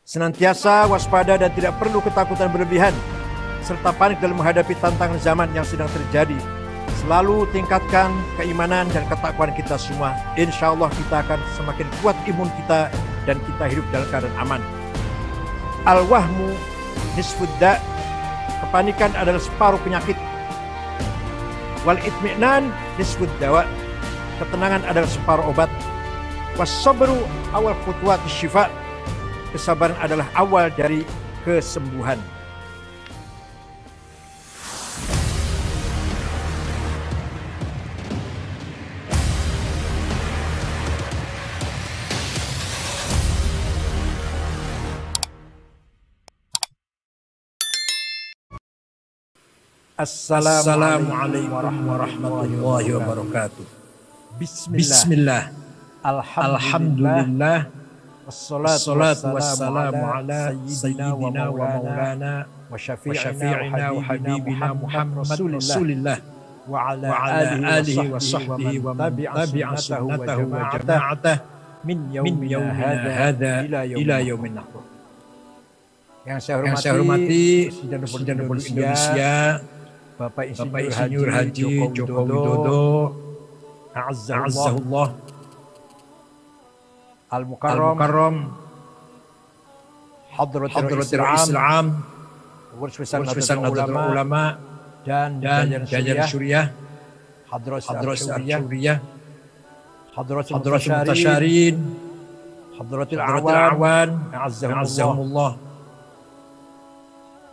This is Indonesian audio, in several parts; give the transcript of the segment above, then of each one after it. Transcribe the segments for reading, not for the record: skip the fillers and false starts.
Senantiasa waspada dan tidak perlu ketakutan berlebihan, serta panik dalam menghadapi tantangan zaman yang sedang terjadi. Selalu tingkatkan keimanan dan ketakwaan kita semua. Insya Allah kita akan semakin kuat imun kita dan kita hidup dalam keadaan aman. Al-wahmu nisfudda, kepanikan adalah separuh penyakit. Wal itmi'nan nisfuddawa, ketenangan adalah separuh obat. Was-sabru awal khutwat syifa, kesabaran adalah awal dari kesembuhan. Assalamualaikum warahmatullahi wabarakatuh. Bismillah. Alhamdulillah. Wassalatu wassalamu ala sayyidina wa maulana wa syafi'ina wa habibina Muhammad Rasulillah wa ala alihi wa sahbihi wa tabi'a sunnatahu wa jama'atah min yaumina hadha ila yaumin nahur. Yang saya hormati Presiden Republik Indonesia Bapak Insinyur Haji Joko Widodo A'azzahullah Al-Mukarram Hadratul Islam Pengurus Besar Nahdlatul Ulama dan Jajaran Syuriah Hadratul Syuriah Hadratul Mutasyarin Hadratul Awan A'azzahumullah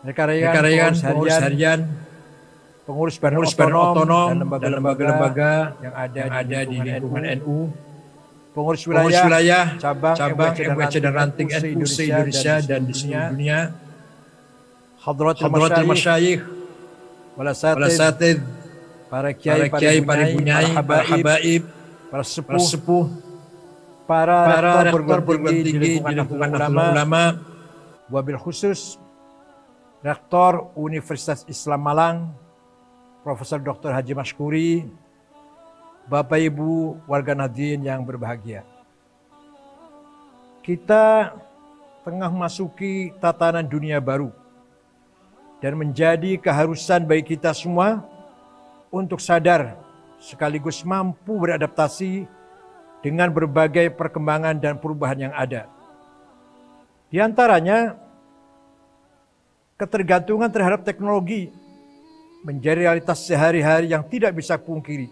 rekan-rekan pengurus harian pengurus badan otonom dan lembaga-lembaga yang ada di lingkungan NU, pengurus wilayah, cabang MWC dan ranting NU se-Indonesia dan di seluruh dunia, hadratul masyayikh, wal asatidz, para kiai, para bunyai, para habaib, para sepuh, para rektor perguruan tinggi di lingkungan ulama, wabil khusus Rektor Universitas Islam Malang, Profesor Dr. Haji Mashkuri, Bapak Ibu warga Nahdien yang berbahagia. Kita tengah memasuki tatanan dunia baru dan menjadi keharusan bagi kita semua untuk sadar sekaligus mampu beradaptasi dengan berbagai perkembangan dan perubahan yang ada. Di antaranya, ketergantungan terhadap teknologi menjadi realitas sehari-hari yang tidak bisa pungkiri.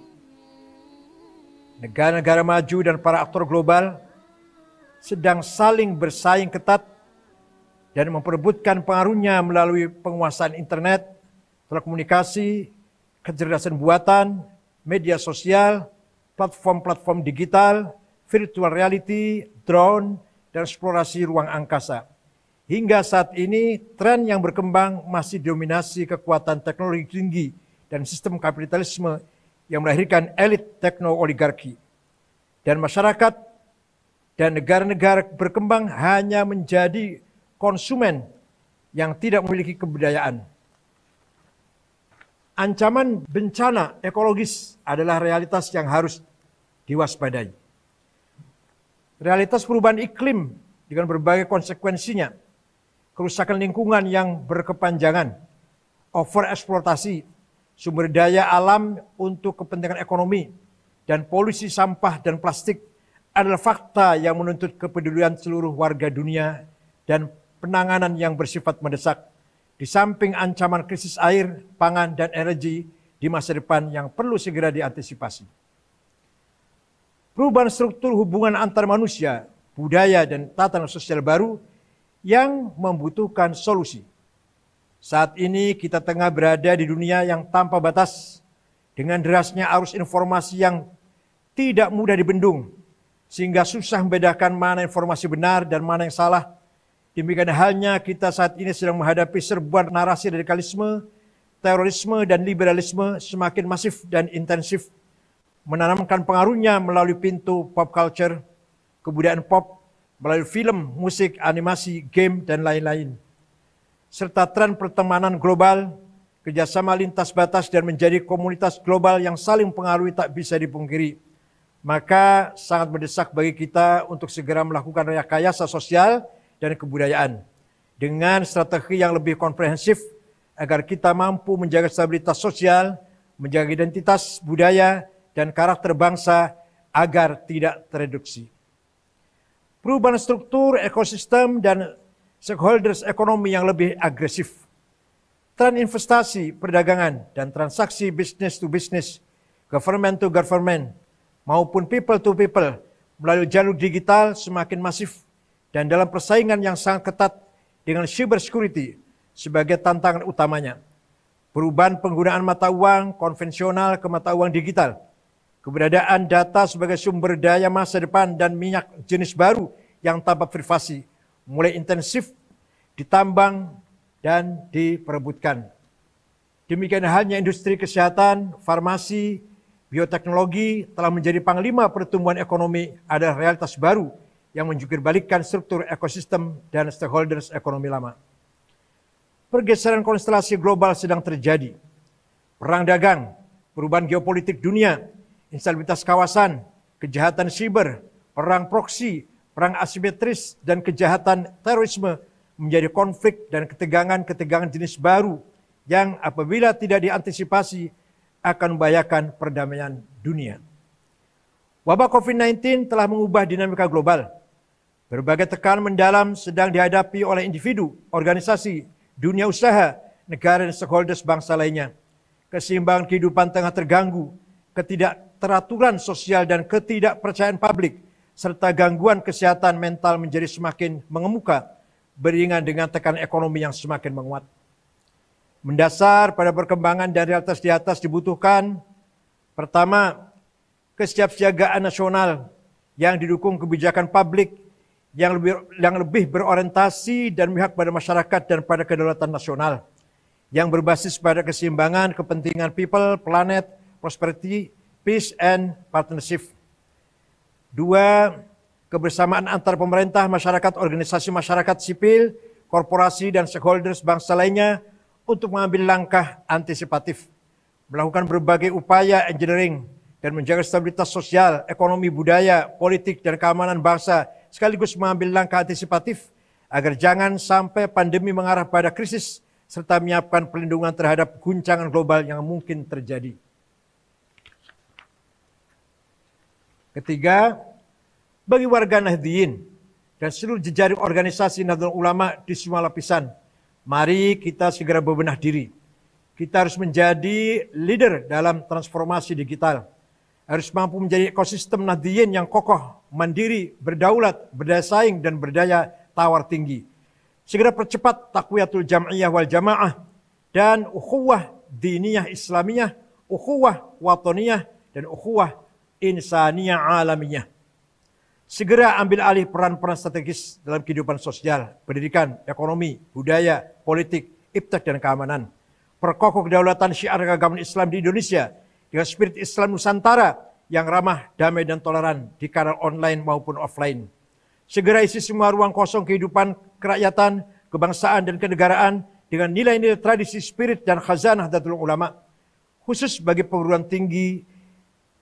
Negara-negara maju dan para aktor global sedang saling bersaing ketat dan memperebutkan pengaruhnya melalui penguasaan internet, telekomunikasi, kecerdasan buatan, media sosial, platform-platform digital, virtual reality, drone, dan eksplorasi ruang angkasa. Hingga saat ini, tren yang berkembang masih dominasi kekuatan teknologi tinggi dan sistem kapitalisme yang melahirkan elit tekno-oligarki. Dan masyarakat dan negara-negara berkembang hanya menjadi konsumen yang tidak memiliki kebudayaan. Ancaman bencana ekologis adalah realitas yang harus diwaspadai. Realitas perubahan iklim dengan berbagai konsekuensinya, kerusakan lingkungan yang berkepanjangan, overeksploitasi sumber daya alam untuk kepentingan ekonomi, dan polusi sampah dan plastik adalah fakta yang menuntut kepedulian seluruh warga dunia dan penanganan yang bersifat mendesak, di samping ancaman krisis air, pangan, dan energi di masa depan yang perlu segera diantisipasi. Perubahan struktur hubungan antar manusia, budaya, dan tatanan sosial baru yang membutuhkan solusi. Saat ini kita tengah berada di dunia yang tanpa batas, dengan derasnya arus informasi yang tidak mudah dibendung, sehingga susah membedakan mana informasi benar dan mana yang salah. Demikian halnya kita saat ini sedang menghadapi serbuan narasi radikalisme, terorisme, dan liberalisme semakin masif dan intensif, menanamkan pengaruhnya melalui pintu pop culture, kebudayaan pop, melalui film, musik, animasi, game, dan lain-lain. Serta tren pertemanan global, kerjasama lintas batas, dan menjadi komunitas global yang saling pengaruhi tak bisa dipungkiri. Maka sangat mendesak bagi kita untuk segera melakukan rekayasa sosial dan kebudayaan dengan strategi yang lebih komprehensif agar kita mampu menjaga stabilitas sosial, menjaga identitas budaya dan karakter bangsa agar tidak tereduksi. Perubahan struktur ekosistem dan stakeholders ekonomi yang lebih agresif, tren investasi, perdagangan, dan transaksi business to business, government to government, maupun people to people melalui jalur digital semakin masif dan dalam persaingan yang sangat ketat dengan cyber security sebagai tantangan utamanya. Perubahan penggunaan mata uang konvensional ke mata uang digital, keberadaan data sebagai sumber daya masa depan dan minyak jenis baru yang tanpa privasi mulai intensif ditambang dan diperebutkan. Demikian halnya industri kesehatan, farmasi, bioteknologi telah menjadi panglima pertumbuhan ekonomi adalah realitas baru yang menjungkirbalikkan struktur ekosistem dan stakeholders ekonomi lama. Pergeseran konstelasi global sedang terjadi. Perang dagang, perubahan geopolitik dunia, instabilitas kawasan, kejahatan siber, perang proksi, perang asimetris, dan kejahatan terorisme menjadi konflik dan ketegangan-ketegangan jenis baru yang apabila tidak diantisipasi akan membahayakan perdamaian dunia. Wabah COVID-19 telah mengubah dinamika global. Berbagai tekanan mendalam sedang dihadapi oleh individu, organisasi, dunia usaha, negara dan stakeholders bangsa lainnya. Keseimbangan kehidupan tengah terganggu, ketidakteraturan sosial dan ketidakpercayaan publik, serta gangguan kesehatan mental menjadi semakin mengemuka, beriringan dengan tekanan ekonomi yang semakin menguat. Mendasar pada perkembangan dan realitas di atas dibutuhkan, pertama, kesiapsiagaan nasional yang didukung kebijakan publik yang lebih berorientasi dan memihak pada masyarakat dan pada kedaulatan nasional, yang berbasis pada keseimbangan kepentingan people, planet, prosperity, peace, and partnership. Dua, kebersamaan antar pemerintah, masyarakat, organisasi masyarakat sipil, korporasi, dan stakeholders bangsa lainnya untuk mengambil langkah antisipatif, melakukan berbagai upaya engineering, dan menjaga stabilitas sosial, ekonomi, budaya, politik, dan keamanan bangsa, sekaligus mengambil langkah antisipatif agar jangan sampai pandemi mengarah pada krisis, serta menyiapkan perlindungan terhadap guncangan global yang mungkin terjadi. Ketiga, bagi warga Nahdliyin dan seluruh jejaring organisasi Nahdlatul Ulama di semua lapisan, mari kita segera bebenah diri. Kita harus menjadi leader dalam transformasi digital. Harus mampu menjadi ekosistem Nahdliyin yang kokoh, mandiri, berdaulat, berdaya saing, dan berdaya tawar tinggi. Segera percepat takwiyatul jam'iyah wal jamaah dan ukhuwah diniyah islamiyah, ukhuwah watoniyah, dan ukhuwah insaniyah alamiyah. Segera ambil alih peran-peran strategis dalam kehidupan sosial, pendidikan, ekonomi, budaya, politik, iftak, dan keamanan. Perkokoh kedaulatan syiar keagamaan Islam di Indonesia dengan spirit Islam Nusantara yang ramah, damai, dan toleran di kanal online maupun offline. Segera isi semua ruang kosong kehidupan kerakyatan, kebangsaan, dan kenegaraan dengan nilai-nilai tradisi, spirit, dan khazanah Nahdlatul Ulama. Khusus bagi perguruan tinggi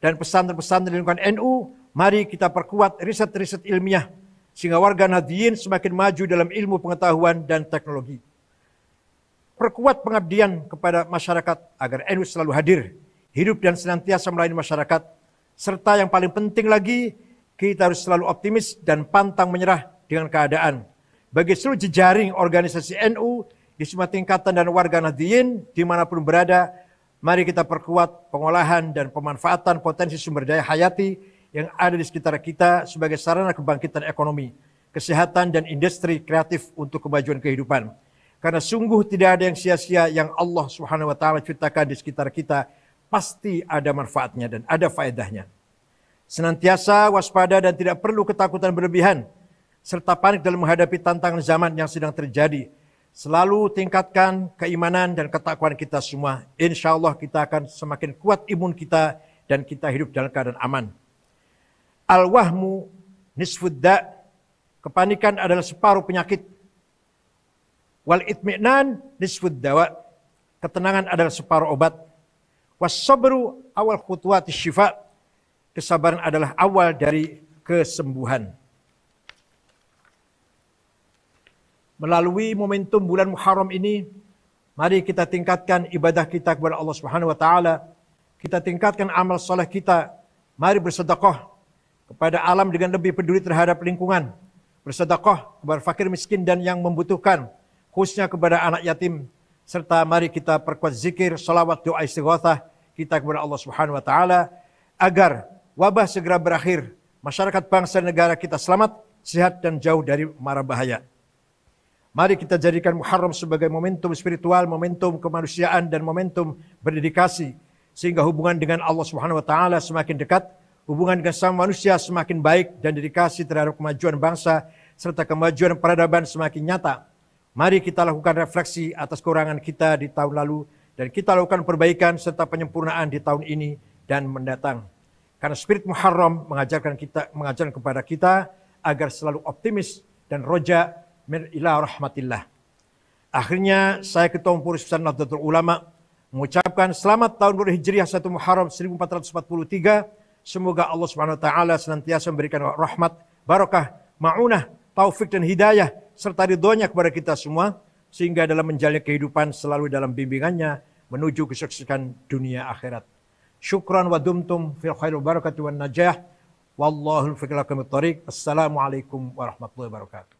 dan pesantren-pesantren di lingkungan NU, mari kita perkuat riset-riset ilmiah sehingga warga Nahdliyin semakin maju dalam ilmu pengetahuan dan teknologi. Perkuat pengabdian kepada masyarakat agar NU selalu hadir, hidup dan senantiasa melayani masyarakat. Serta yang paling penting lagi, kita harus selalu optimis dan pantang menyerah dengan keadaan. Bagi seluruh jejaring organisasi NU di semua tingkatan dan warga Nahdliyin dimanapun berada, mari kita perkuat pengolahan dan pemanfaatan potensi sumber daya hayati yang ada di sekitar kita sebagai sarana kebangkitan ekonomi, kesehatan, dan industri kreatif untuk kemajuan kehidupan. Karena sungguh tidak ada yang sia-sia yang Allah Subhanahu wa Ta'ala ciptakan di sekitar kita, pasti ada manfaatnya dan ada faedahnya. Senantiasa waspada dan tidak perlu ketakutan berlebihan, serta panik dalam menghadapi tantangan zaman yang sedang terjadi. Selalu tingkatkan keimanan dan ketakwaan kita semua. Insya Allah kita akan semakin kuat imun kita dan kita hidup dalam keadaan aman. Al-wahmu nisfudda, kepanikan adalah separuh penyakit. Wal itmi'nan nisfuddawa, ketenangan adalah separuh obat. Was-sabru awal khutwati syifa, kesabaran adalah awal dari kesembuhan. Melalui momentum bulan Muharram ini, mari kita tingkatkan ibadah kita kepada Allah Subhanahu wa taala. Kita tingkatkan amal soleh kita. Mari bersedekah kepada alam dengan lebih peduli terhadap lingkungan. Bersedekah kepada fakir miskin dan yang membutuhkan, khususnya kepada anak yatim. Serta mari kita perkuat zikir, salawat, doa istighatsah kita kepada Allah Subhanahu wa taala agar wabah segera berakhir, masyarakat bangsa dan negara kita selamat, sehat dan jauh dari mara bahaya. Mari kita jadikan Muharram sebagai momentum spiritual, momentum kemanusiaan dan momentum berdedikasi sehingga hubungan dengan Allah Subhanahu wa taala semakin dekat, hubungan dengan sama manusia semakin baik dan dedikasi terhadap kemajuan bangsa serta kemajuan peradaban semakin nyata. Mari kita lakukan refleksi atas kekurangan kita di tahun lalu dan kita lakukan perbaikan serta penyempurnaan di tahun ini dan mendatang. Karena spirit Muharram mengajarkan kepada kita agar selalu optimis dan roja ila rahmatillah. Akhirnya saya Ketua Umum Pengurus Besar Nahdlatul Ulama mengucapkan selamat tahun baru Hijriah 1 Muharram 1443. Semoga Allah Subhanahu wa taala senantiasa memberikan rahmat, barakah, maunah, taufik dan hidayah serta ridhonya kepada kita semua sehingga dalam menjalani kehidupan selalu dalam bimbingannya menuju kesuksesan dunia akhirat. Syukran wa dumtum fil khair wa barakatuh wan najah. Wallahul fiqh lakum at-thariq. Assalamualaikum warahmatullahi wabarakatuh.